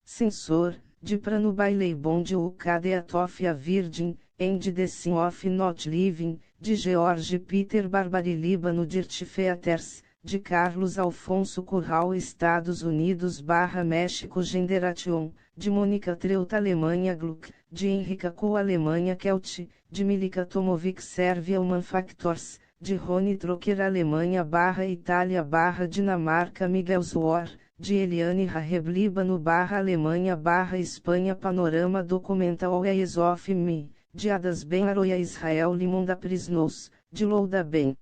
Censor, de Prano Bailey de Ucadeat of a Virgin, and the Sin of Not Living, de George Peter Barbary Líbano Dirty Theaters, de Carlos Alfonso Curral Estados Unidos / México Generation, de Mônica Treuta Alemanha Gluck, de Henrika Koh Alemanha Kelt, de Milika Tomovic Servia Human Factors, de Rony Trocker Alemanha / Itália / Dinamarca Miguel Zoar, de Eliane Raheb Líbano / Alemanha / Espanha Panorama Documental Ways of Me, de Adas Ben Aroia Israel Limon da Prisnos, de Louda Ben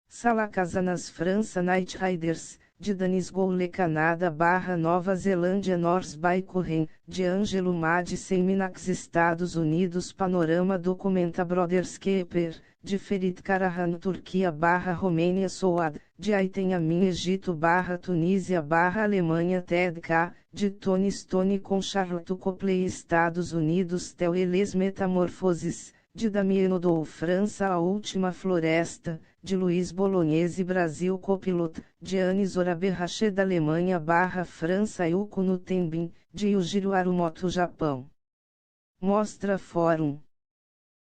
Salacasanas França Night Riders, de Danis Goule Canadá / Nova Zelândia Norse by Curren, de Ângelo Madsen Minax Estados Unidos Panorama Documenta Brothers Keeper, de Ferit Karahan Turquia / Romênia Soad, de Ayten Amin Egito / Tunísia / Alemanha Ted K, de Tony Stone com Charlotte Copley Estados Unidos Tel Eles Metamorfoses, de Damien Odoul França A Última Floresta, de Luiz Bolognese Brasil Copilot, de Anis Oraberrache da Alemanha / França Yuko no Tembin, de Yujiro Arumoto Japão. Mostra Fórum.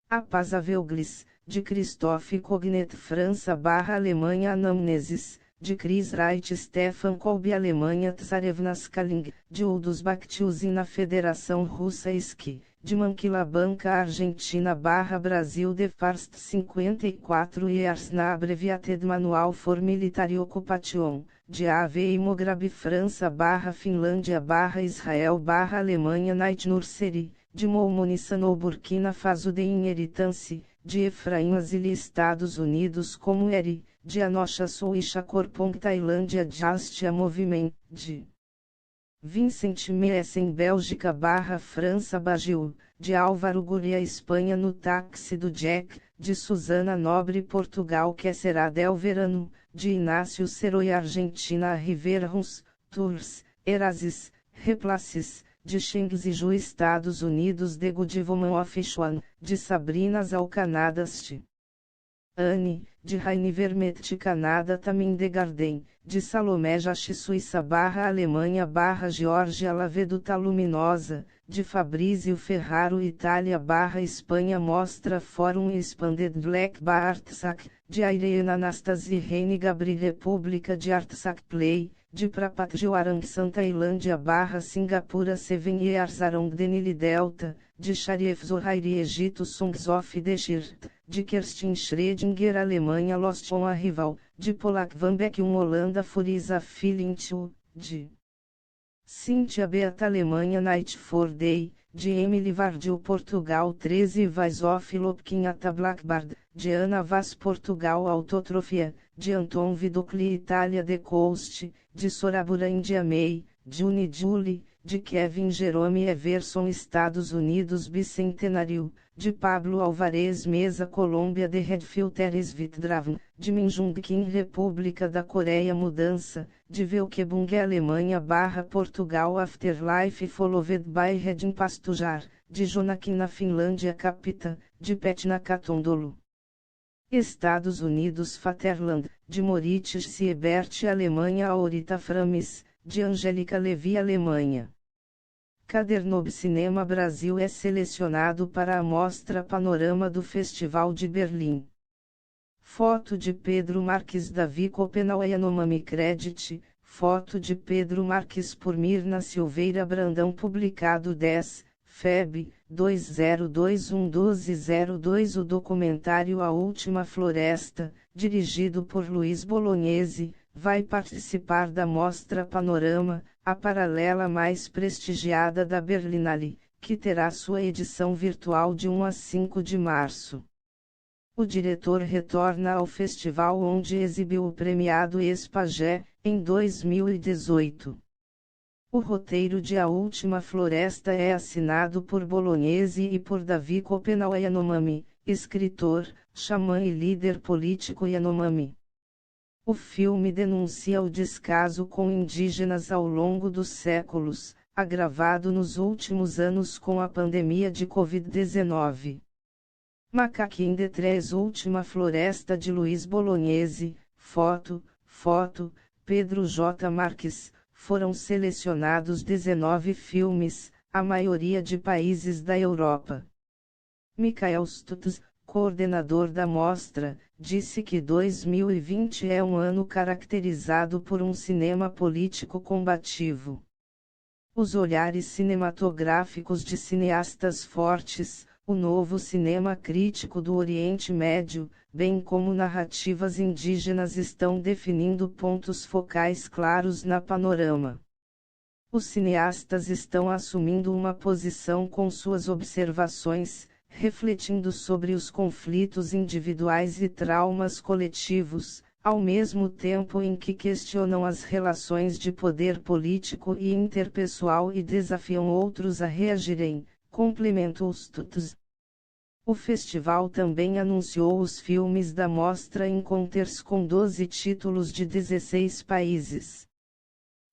A Paz Aveuglis, de Christophe Cognet França / Alemanha Anamnesis, de Chris Wright Stefan Kolbe Alemanha Tsarevnas Kaling, de Uldus Bakhtiuzin na Federação Russa Esqui, de Manquilablanca Argentina / Brasil de Farst 54 Years na Abreviated Manual for Military Occupation, de AV Mograbi França / Finlândia / Israel / Alemanha Night Nursery, de Moumonissano Burkina Faso de Inheritance, de Efraim Azili Estados Unidos como Eri, de Anosha Souisha Korpong Tailândia Justia Moviment, de Vincent Messen Bélgica / França Bagiu, de Álvaro Gurria Espanha no Táxi do Jack, de Susana Nobre Portugal Que Será del Verano, de Inácio Seroi Argentina Riverons, Tours, Erasis, Replaces, de Sheng Ziju Estados Unidos de Gudivoman of Chuan, de Sabrina Zalcanadast. Anne, de Raine Vermette Canadá Tamin de Garden, de Salomé Jachi Suíça / Alemanha / Geórgia Laveduta Luminosa, de Fabrício Ferraro Itália / Espanha Mostra Fórum Expanded Black Artsac, de Irene Anastasia Reine Gabri República de Artsac Play, de Prapatjo Arangsan Tailândia / Singapura Seven Years Arong Denili Delta, de Sharif Zohairi Egito Songs of the Shirt, de Kerstin Schrödinger Alemanha Lost on Arrival, de Polak Van Beek Holanda Furiza Filintu, de Cynthia Beata Alemanha Night for Day, de Emily Vardil Portugal 13 Vais of Lopkin Ata Blackbird, de Ana Vaz Portugal Autotrofia, de Anton Vidocli Itália The Coast, de Sorabura India May, de Unijulie, de Kevin Jerome Everson Estados Unidos Bicentenário, de Pablo Alvarez Mesa Colômbia de Redfield Teres Vitdraven, de Minjung Kim República da Coreia Mudança, de Velkebung Alemanha Portugal Afterlife Followed by Redin Pastujar, de Jonakin na Finlândia Capita, de Petna Catondolo. Estados Unidos Vaterland, de Moritz Siebert Alemanha Aurita Framis, de Angélica Levi Alemanha. Cadernob Cinema Brasil é selecionado para a mostra Panorama do Festival de Berlim. Foto de Pedro Marques Davi Copenau Yanomami Credit, foto de Pedro Marques por Mirna Silveira Brandão publicado 10, FEB, 2021-1202. O documentário A Última Floresta, dirigido por Luiz Bolognese, vai participar da mostra Panorama, a paralela mais prestigiada da Berlinale, que terá sua edição virtual de 1 a 5 de março. O diretor retorna ao festival onde exibiu o premiado Espagé, em 2018. O roteiro de A Última Floresta é assinado por Bolognese e por Davi Copenau Yanomami, escritor, xamã e líder político Yanomami. O filme denuncia o descaso com indígenas ao longo dos séculos, agravado nos últimos anos com a pandemia de Covid-19. Macaquim de Três Última Floresta de Luiz Bolognese, foto, Pedro J. Marques. Foram selecionados 19 filmes, a maioria de países da Europa. Michael Stutz, coordenador da mostra, disse que 2020 é um ano caracterizado por um cinema político combativo. Os olhares cinematográficos de cineastas fortes, o novo cinema crítico do Oriente Médio, bem como narrativas indígenas estão definindo pontos focais claros na Panorama. Os cineastas estão assumindo uma posição com suas observações, refletindo sobre os conflitos individuais e traumas coletivos, ao mesmo tempo em que questionam as relações de poder político e interpessoal e desafiam outros a reagirem, complementou Stutz. O festival também anunciou os filmes da mostra Encounters com 12 títulos de 16 países.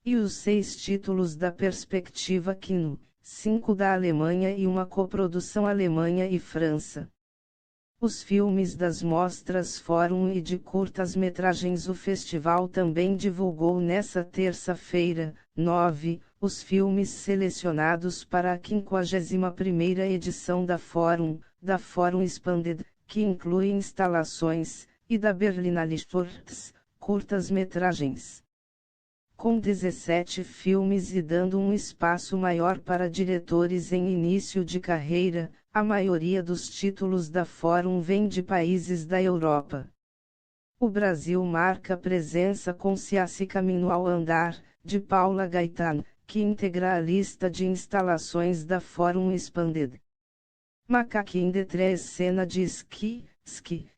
E os 6 títulos da Perspectiva Kino, 5 da Alemanha e uma coprodução Alemanha e França. Os filmes das mostras Fórum e de curtas-metragens. O festival também divulgou nesta terça-feira, 9, os filmes selecionados para a 51ª edição da Fórum Expanded, que inclui instalações, e da Berlinale Shorts, curtas-metragens. Com 17 filmes e dando um espaço maior para diretores em início de carreira, a maioria dos títulos da Fórum vem de países da Europa. O Brasil marca presença com Se Assim Caminho ao Andar, de Paula Gaetan, que integra a lista de instalações da Fórum Expanded. Macaquim de Três Cena de Esqui,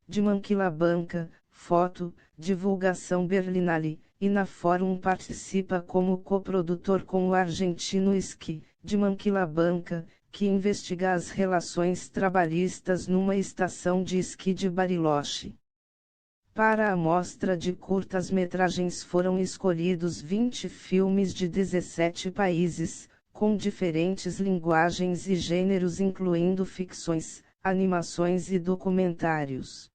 de Manquilabanca, foto, divulgação Berlinale, e na Fórum participa como coprodutor com o argentino Esqui, de Manquilabanca, que investiga as relações trabalhistas numa estação de esqui de Bariloche. Para a mostra de curtas-metragens foram escolhidos 20 filmes de 17 países, com diferentes linguagens e gêneros incluindo ficções, animações e documentários.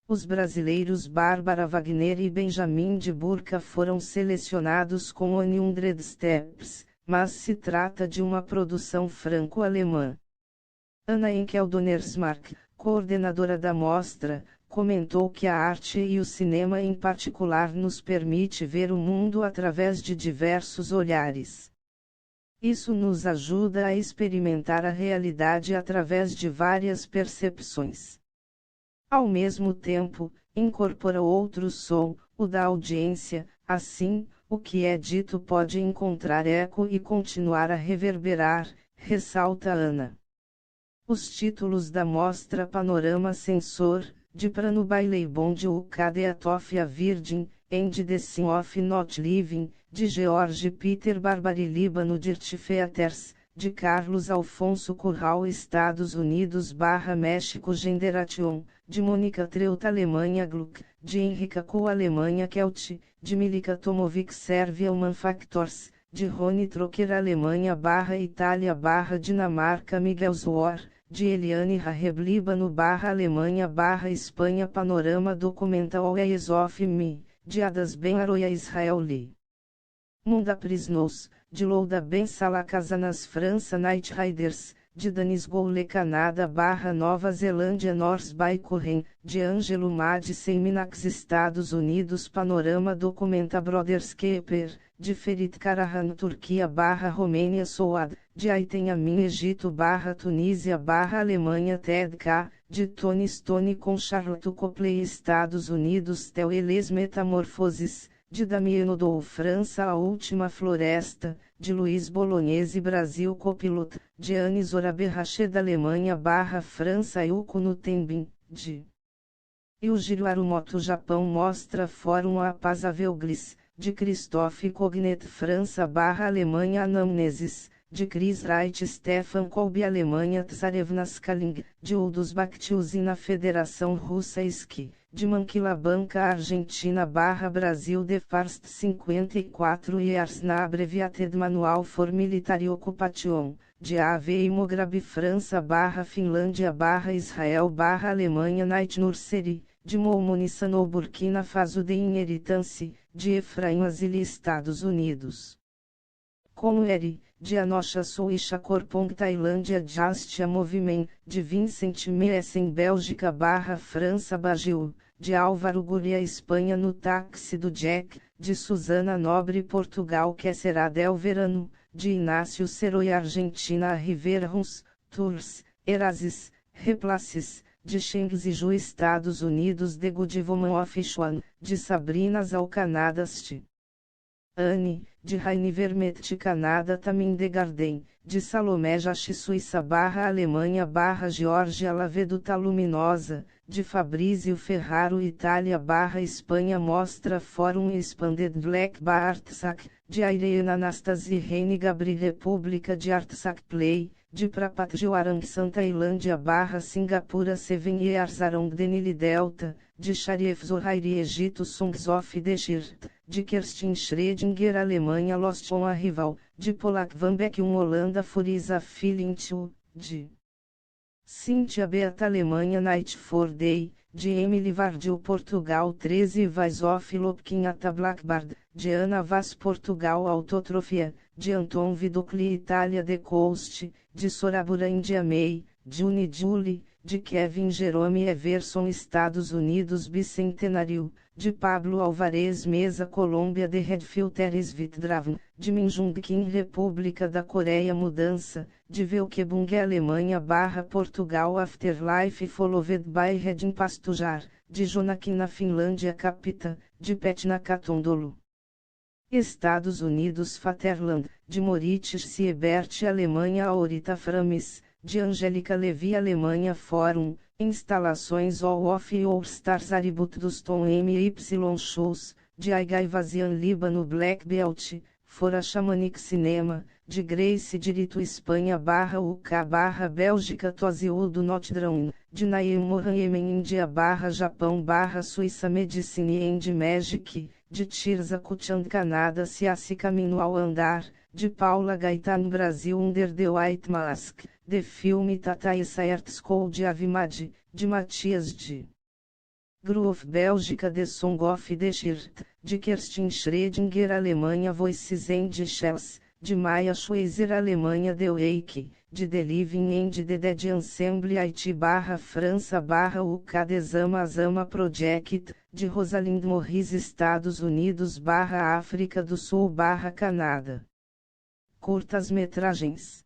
Os brasileiros Bárbara Wagner e Benjamin de Burca foram selecionados com 100 Steps, mas se trata de uma produção franco-alemã. Anna Enkel-Donnersmarck, coordenadora da mostra, comentou que a arte e o cinema em particular nos permite ver o mundo através de diversos olhares. Isso nos ajuda a experimentar a realidade através de várias percepções. Ao mesmo tempo, incorpora outro som, o da audiência, assim, o que é dito pode encontrar eco e continuar a reverberar, ressalta Ana. Os títulos da mostra Panorama Sensor, de Prano Bailey Bond UK de Atofia Virgin, and the Sin of Not Living, de George Peter Barbary Líbano Dirty Theaters, de Carlos Alfonso Curral Estados Unidos / México Generation, de Mônica Treuta Alemanha Gluck, de Henrica Coe Alemanha Kelt, de Milica Tomovic Servia Manufactors, de Rony Trocker Alemanha / Itália / Dinamarca Miguel Zoar, de Eliane Raheb Líbano / Alemanha / Espanha Panorama Documental Ways of Me, de Adas Ben Aroia Israel Lee. Munda Prisnos, de Louda Ben Salah Casanas França Night Riders, de Danis Goulet Canadá / Nova Zelândia North by Corren, de Ângelo Madsen Minax Estados Unidos Panorama Documenta Brothers Keeper, de Ferit Karahan Turquia / Romênia Soad, de Ayten Amin Egito / Tunísia / Alemanha Ted K, de Tony Stone com Charlotte Copley Estados Unidos Tel Eles Metamorfoses, de Damien Odoul França A Última Floresta, de Luiz Bolognese Brasil Copilot, de Anne Zora Berrachet da Alemanha / França Yuko no Tenbin, de Yujiro Arumoto Japão Mostra Fórum A Paz Aveuglis, de Christophe Cognet França / Alemanha Anamnesis, de Chris Wright Stefan Kolbe Alemanha Tsarevnas Kaling, de Uldus Bakhtiuzina Federação Russa Ski, de Manquila Banca Argentina / Brasil de Farst 54 Years na Abreviated Manual for Military Occupation, de AV Imograbi França / Finlândia / Israel / Alemanha Night Nursery, de Moumonisano Burkina Faso de Inheritance, de Efraim Azili Estados Unidos. Como Eri, de Anocha Souisha Korpong Tailândia Justia Moviment, de Vincent Meessen Bélgica / França Bagiu, de Álvaro Gurria Espanha no Táxi do Jack, de Susana Nobre Portugal Que Será Del Verano, de Inácio Seroi Argentina Riverhuns, Tours, Erasys, Replaces, de Shengzi Ju Estados Unidos de Gudivoman of Chuan, de Sabrina Zalcanadast. Anne, de Raine Vermette Canadá Tamin de Garden, de Salomé Jachi Suíça / Alemanha / Geórgia Laveduta Luminosa, de Fabrizio Ferraro Itália / Espanha Mostra Fórum Expanded Black Artsac, de Irene Anastasia Reine Gabri República de Artsac Play, de Prapatjo Arang Santa Tailândia / Singapura Seven Years Arong Denili Delta, de Sharif Zohairi Egito Songs of the Shirt, de Kerstin Schrödinger Alemanha Lost on Arrival, de Polak Van Beek Holanda Furiza Feeling 2, de Cynthia Beata Alemanha Night for Day, de Emily Vardil Portugal 13 Vais of Lopkin Ata Blackbard, de Ana Vaz Portugal Autotrofia, de Anton Vidocli Itália The Coast, de Sorabura India May, Juni Julie, de Kevin Jerome Everson Estados Unidos Bicentenário, de Pablo Alvarez Mesa Colômbia de Redfield Teres Vitdravan, de Minjung Kim República da Coreia Mudança, de Velkebung Alemanha / Portugal Afterlife Followed by Redin Pastujar, de Jonakin na Finlândia Capita, de Petna Katondolo. Estados Unidos Vaterland, de Moritz Siebert Alemanha Aurita Framis, de Angélica Levi Alemanha Fórum, Instalações All of All Stars Aribut dos Tom MY Shows, de Aigai Vazian Líbano Black Belt, Fora Shamanic Cinema, de Grace Dirito Espanha / UK / Bélgica Tosiudo Notdraun, de Naem Mohan Yemen Índia / Japão / Suíça Medicine and Magic, de Tirza Kuchand Canadá Ciaci Caminho ao Andar, de Paula Gaetano Brasil Under the White Mask, de filme Tata Art School de Avimad, de Matias de Groove Bélgica de Song of the Shirt, de Kerstin Schrödinger Alemanha Voices and Shells, de Maya Schweizer Alemanha The Wake, de The Living and the Dead Ensemble Haiti / França / UK de Zama Zama Project, de Rosalind Morris Estados Unidos / África do Sul / Canadá. Curtas-metragens.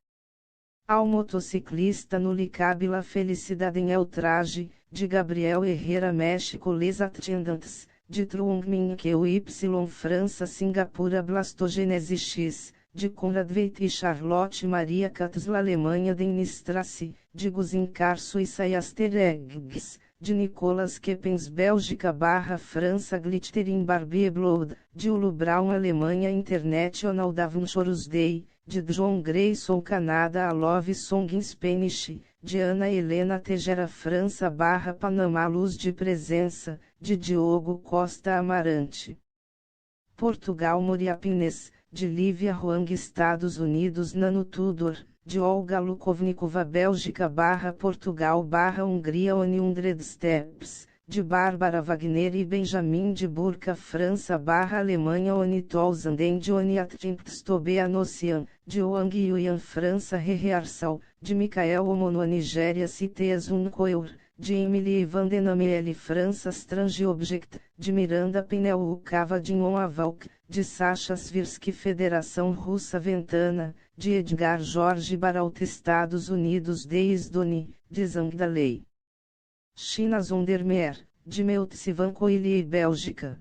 Ao motociclista no Licabila Felicidade em El Traje, de Gabriel Herrera México Les Attendants, de Trung Minh Y França Singapura Blastogênese X, de Conrad Veidt e Charlotte Maria Katzla Alemanha Dennis Strasse, de Guzinkar Suíça e Aster Eggs, de Nicolas Kepens Bélgica / França Glittering Barbie Blood, de Ulu Brown Alemanha International Daventures Day, de John Grayson Canadá A Love Song in Spanish, de Ana Helena Tejera França / Panamá Luz de Presença, de Diogo Costa Amarante. Portugal Moria Pines, de Lívia Huang Estados Unidos Nano Tudor, de Olga Lukovnikova Bélgica / Portugal / Hungria One Hundred Steps, de Bárbara Wagner e Benjamin de Burca França / Alemanha One Thousand and One Attempts to be an Ocean, de Wang Yuan França Rehearsal, de Michael Omono Nigéria Cites Uncoeur, de Emily Vandenamel França Strange Object, de Miranda Pinel Ukava Dinhon Avalk, de Sasha Svirsky Federação Russa Ventana, de Edgar Jorge Baralt Estados Unidos de Isdoni, de Zangdalei. China Zondermeer, de Meut Sivan Coili Bélgica.